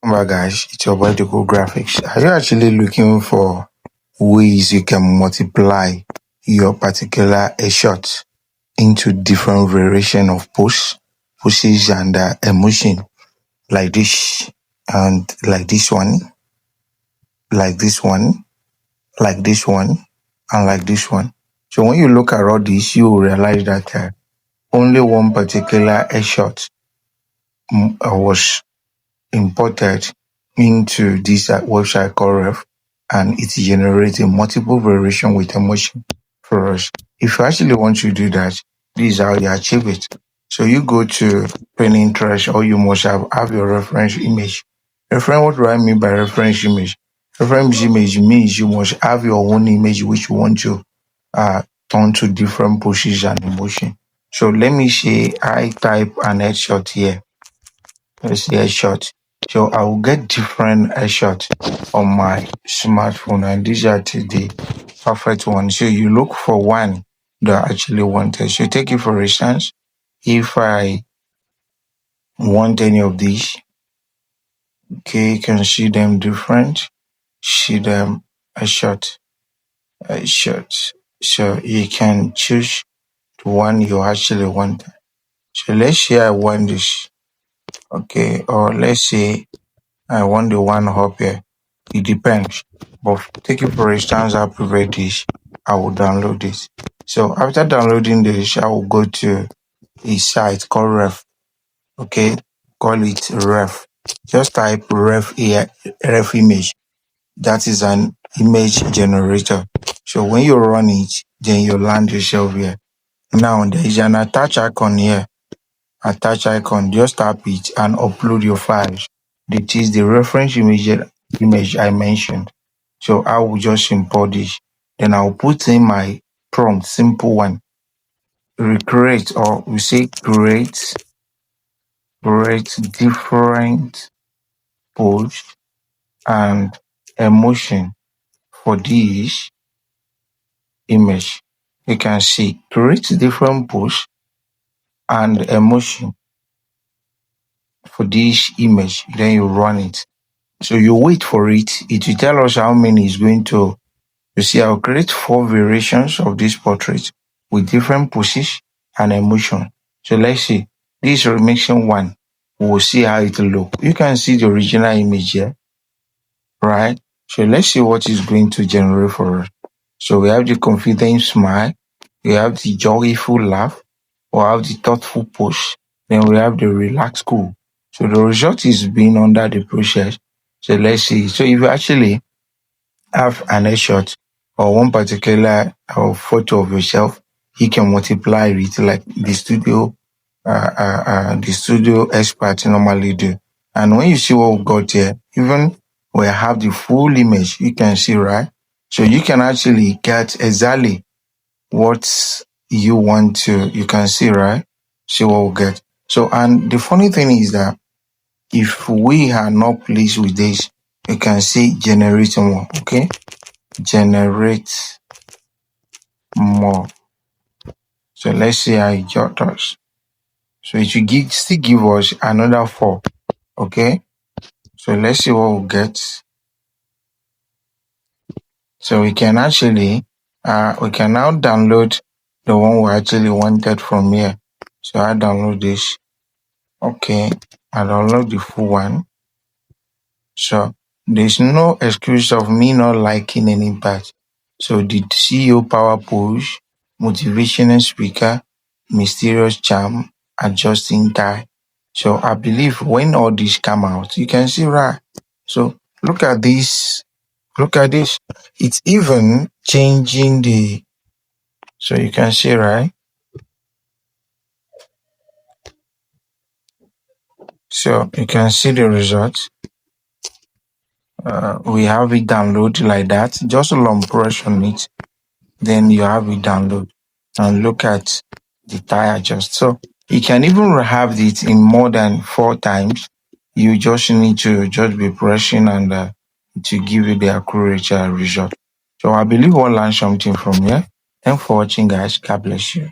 Welcome back, guys. It's your boy, the Go Graphics. Are you actually looking for ways you can multiply your particular shot into different variation of poses, and emotion, like this, and like this one, like this one, like this one, and like this one? So when you look at all this, you will realize that only one particular shot was imported into this website called Ref, and it's generating multiple variation with emotion for us. If you actually want to do that, this is how you achieve it. So you go to Pinterest, or you must have your reference image. What do I mean by reference image? Reference image means you must have your own image which you want to turn to different poses and emotion. So let me say I type an headshot here. Let's see headshot. So I will get different headshots on my smartphone, and these are the perfect ones. So you look for one that I actually wanted. So take it for instance, if I want any of these, okay, you can see them different, see them headshot. So you can choose the one you actually want. So let's say I want this, okay, or let's say I want the one up here. It depends. But take it for instance, I prefer this. I will download this. So after downloading this, I will go to a site called Ref. Okay, call it Ref. Just type Ref here, Ref image. That is an image generator. So when you run it, then you land yourself here. Now there is an attach icon here. Attach icon, just tap it and upload your files. That is the reference image I mentioned. So I will just import this. Then I'll put in my prompt, simple one. Recreate, or we say create different posts and emotion for this image. You can see create different posts and emotion for this image. Then you run it. So you wait for it. It will tell us how many is going to. You see, I'll create 4 variations of this portrait with different poses and emotion. So let's see. This remixing one, we'll see how it will look. You can see the original image here, right? So let's see what is going to generate for us. So we have the confident smile, we have the joyful laugh, we have the thoughtful pose, then we have the relaxed cool. So the result is being under the process. So let's see. So if you actually have an headshot or one particular photo of yourself, you can multiply it like the studio experts normally do. And when you see what we got here, even we have the full image, you can see, right? So you can actually get exactly what you want to, you can see, right? See what we get. So, and the funny thing is that if we are not pleased with this, you can see generate more, okay? Generate more. So let's say I jot us. So it will still give us another 4, okay? So let's see what we'll get. So we can actually, we can now download the one we actually wanted from here. So I download this. Okay, I download the full one. So there's no excuse of me not liking any part. So the CEO power push, motivational speaker, mysterious charm, adjusting guy. So I believe when all these come out, you can see, right? So look at this. Look at this. It's even changing the, so you can see, right? So you can see the results. We have it download like that. Just a long press on it. Then you have it download. And look at the tire adjust. So you can even have it in more than 4 times. You just need to just be pressing and to give you the accurate result. So I believe we'll learn something from here. Thanks for watching, guys. God bless you.